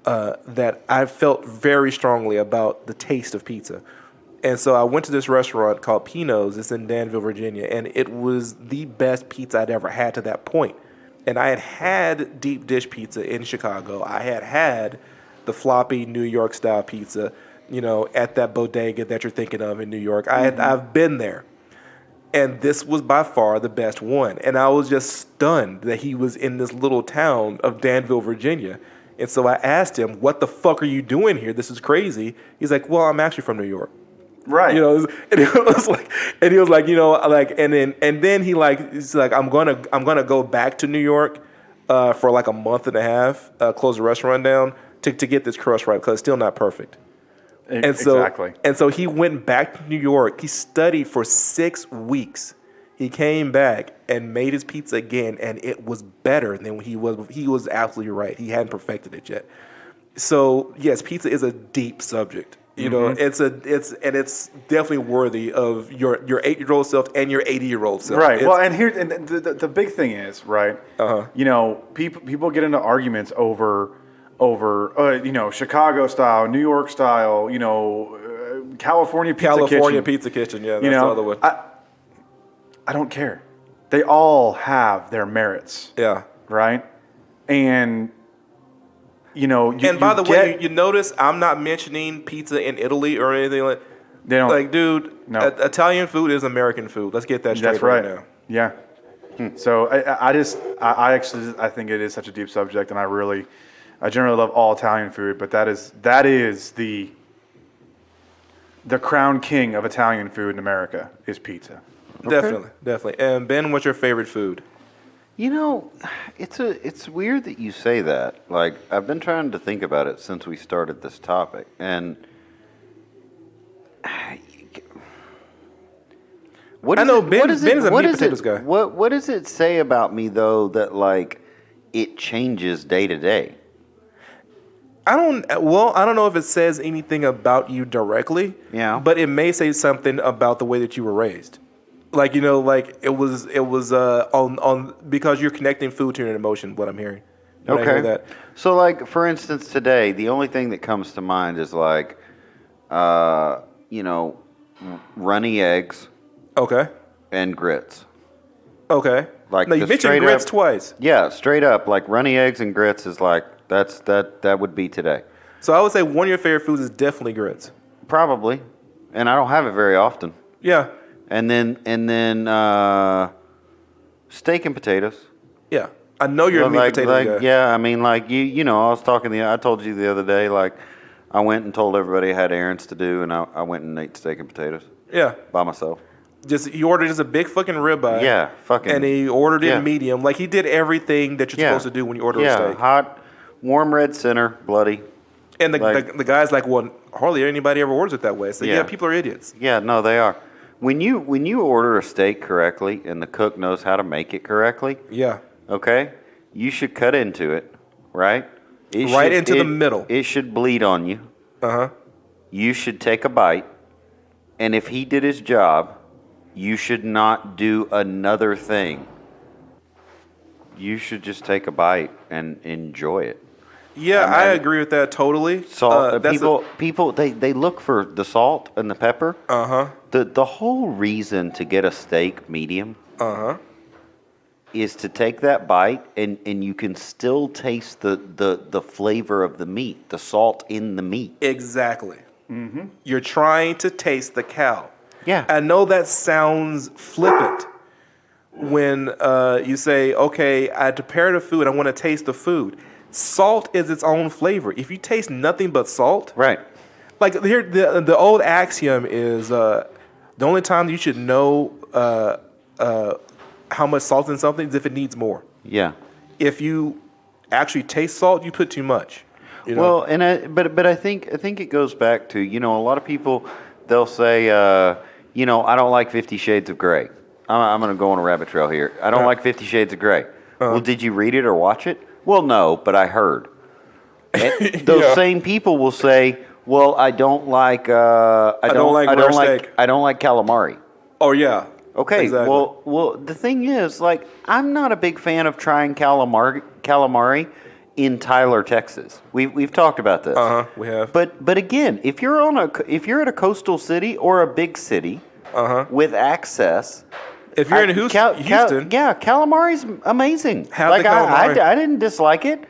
that I felt very strongly about the taste of pizza. And so I went to this restaurant called Pino's. It's in Danville, Virginia, and it was the best pizza I'd ever had to that point. And I had deep dish pizza in Chicago. I had the floppy New York style pizza, at that bodega that you're thinking of in New York. I've been there. And this was by far the best one. And I was just stunned that he was in this little town of Danville, Virginia. And so I asked him, "What the fuck are you doing here? This is crazy." He's like, "Well, I'm actually from New York." Right. And he was like, and then he's like, I'm gonna go back to New York for like a month and a half, close the restaurant down to get this crust right because it's still not perfect. Exactly. And so he went back to New York. He studied for 6 weeks. He came back and made his pizza again, and it was better than he was. He was absolutely right. He hadn't perfected it yet. So yes, pizza is a deep subject. It's definitely worthy of your 8-year-old self and your 80-year-old self. Right. And the big thing is, right? People get into arguments over Chicago style, New York style, California pizza kitchen. Yeah, that's the other one. I don't care. They all have their merits. Yeah. Right. And by the way, you notice I'm not mentioning pizza in Italy or anything like. They don't. Like, dude, no. Italian food is American food. Let's get that straight. That's right now. Yeah. So I think it is such a deep subject, and I generally love all Italian food, but that is the crown king of Italian food in America is pizza. Okay. Definitely. And Ben, what's your favorite food? It's weird that you say that. Like, I've been trying to think about it since we started this topic, and what is Ben is a meat potatoes guy. What does it say about me though that like it changes day to day? I don't know if it says anything about you directly. Yeah. But it may say something about the way that you were raised. Like, it was on because you're connecting food to an emotion, what I'm hearing. When I hear that. So, like, for instance, today, the only thing that comes to mind is, like, runny eggs. Okay. And grits. Okay. Like, no, you mentioned grits twice. Yeah, straight up. Like, runny eggs and grits is, like, that would be today. So I would say one of your favorite foods is definitely grits. Probably. And I don't have it very often. Yeah. And then steak and potatoes. Yeah, I know you're a meat potato guy. Yeah, I mean, like I told you the other day, like I went and told everybody I had errands to do, and I went and ate steak and potatoes. Yeah, by myself. He ordered just a big fucking ribeye. Yeah, fucking. And he ordered it medium. Like he did everything that you're supposed to do when you order a steak. Yeah, hot, warm red center, bloody. And the guy's like, well, hardly anybody ever orders it that way. So yeah people are idiots. Yeah, no, they are. When you order a steak correctly and the cook knows how to make it correctly, Yeah. okay, you should cut into it, right? Into the middle. It should bleed on you. Uh-huh. You should take a bite, and if he did his job, you should not do another thing. You should just take a bite and enjoy it. Yeah, I agree with that totally. Salt. People they look for the salt and the pepper. Uh-huh. The whole reason to get a steak medium is to take that bite and you can still taste the flavor of the meat, the salt in the meat. Exactly. Mm-hmm. You're trying to taste the cow. Yeah. I know that sounds flippant when you say, okay, I prepared the food, I want to taste the food. Salt is its own flavor. If you taste nothing but salt, Right. like here, the old axiom is the only time you should know how much salt in something is if it needs more. Yeah. If you actually taste salt, you put too much. You know? Well, and I think it goes back to, a lot of people, they'll say, I don't like 50 Shades of Grey. I'm going to go on a rabbit trail here. I don't like 50 Shades of Grey. Well, did you read it or watch it? Well, no, but I heard. And those same people will say, well, I don't like I don't like calamari. Oh yeah. Okay, Exactly. well, the thing is, I'm not a big fan of trying calamari in Tyler, Texas. We've talked about this. We have. But again, if you're at a coastal city or a big city with access, If you're in Houston, yeah, calamari's amazing. How's the calamari? I didn't dislike it.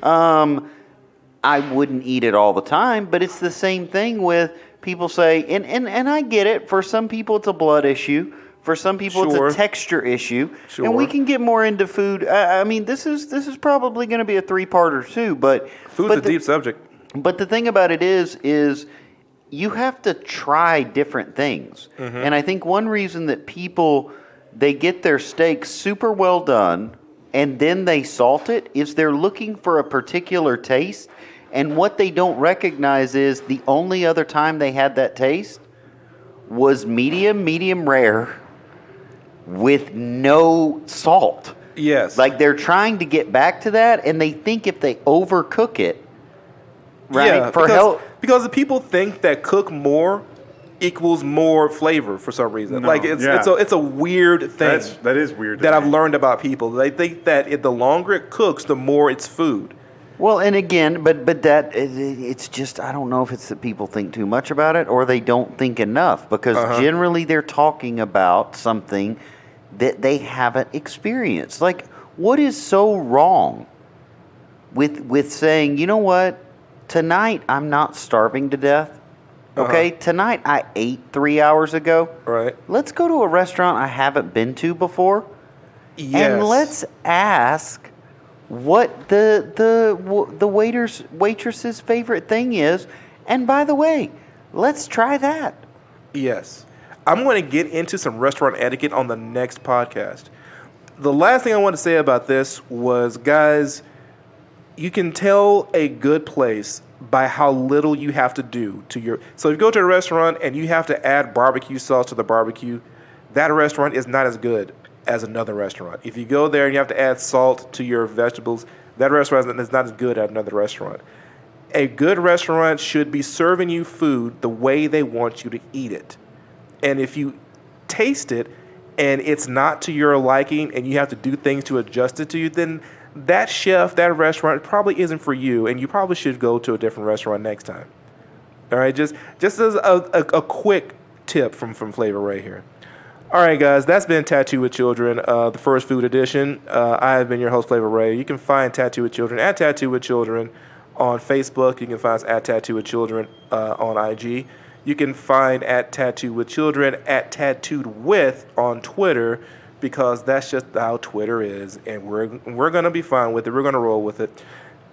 I wouldn't eat it all the time, but it's the same thing with people say, and I get it. For some people, it's a blood issue. For some people, Sure. it's a texture issue. Sure. And we can get more into food. I mean, this is probably going to be a 3-parter too. But food's a deep subject. But the thing about it is you have to try different things. Mm-hmm. And I think one reason that people, they get their steak super well done and then they salt it is they're looking for a particular taste. And what they don't recognize is the only other time they had that taste was medium rare with no salt. Yes. Like they're trying to get back to that and they think if they overcook it, right? Yeah, because the people think that cook more equals more flavor for some reason. No, like it's a weird thing. That is weird. That I've learned about people. They think that the longer it cooks, the more it's food. Well, and again, but that it's just, I don't know if it's that people think too much about it or they don't think enough, because generally they're talking about something that they haven't experienced. Like, what is so wrong with saying, you know what, tonight I'm not starving to death. Okay, tonight I ate 3 hours ago. Right. Let's go to a restaurant I haven't been to before. Yes. And let's ask what the waitress's favorite thing is. And by the way, let's try that. Yes. I'm going to get into some restaurant etiquette on the next podcast. The last thing I want to say about this was, guys, you can tell a good place by how little you have to do to your... So if you go to a restaurant and you have to add barbecue sauce to the barbecue, that restaurant is not as good as another restaurant. If you go there and you have to add salt to your vegetables, that restaurant is not as good as another restaurant. A good restaurant should be serving you food the way they want you to eat it. And if you taste it and it's not to your liking and you have to do things to adjust it to you, then that chef, that restaurant probably isn't for you, and you probably should go to a different restaurant next time. All right, just as a quick tip from Flavaray here. All right, guys, that's been Tattoo with Children, the first food edition. I have been your host, Flavaray. You can find Tattoo with Children at Tattoo with Children on Facebook. You can find us at Tattoo with Children on IG. You can find at Tattoo with Children at Tattooed With on Twitter, because that's just how Twitter is, and we're going to be fine with it. We're going to roll with it.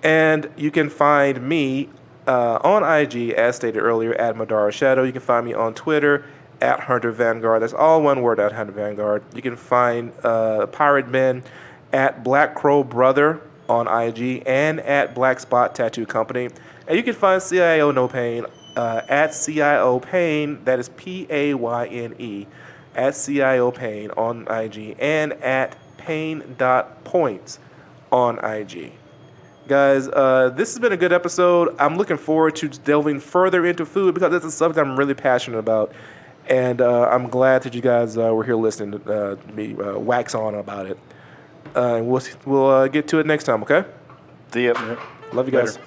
And you can find me on IG, as stated earlier, at Madara Shadow. You can find me on Twitter at Hunter Vanguard. That's all one word, at Hunter Vanguard. You can find Pirate Men at Black Crow Brother on IG and at Black Spot Tattoo Company. And you can find CIO No Pain at CIO Payne, that is PAYNE, at CIO Payne on IG, and at Payne.points on IG. Guys, this has been a good episode. I'm looking forward to delving further into food because it's a subject I'm really passionate about. And I'm glad that you guys were here listening to me wax on about it. And we'll get to it next time, okay? See ya. Love you guys. Later.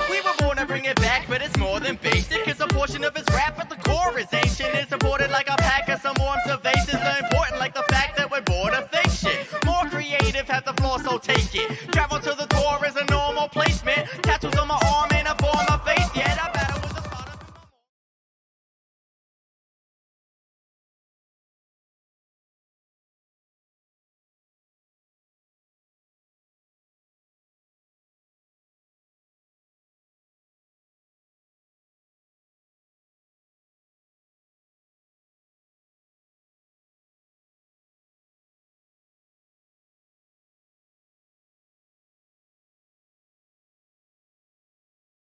We were born to bring it back, but it's more than basic. It's a portion of his rap, but the core is ancient. It's supported like a pack of some more observations are important, like the fact that we're bored of fake shit. More creative, have the floor, so take it.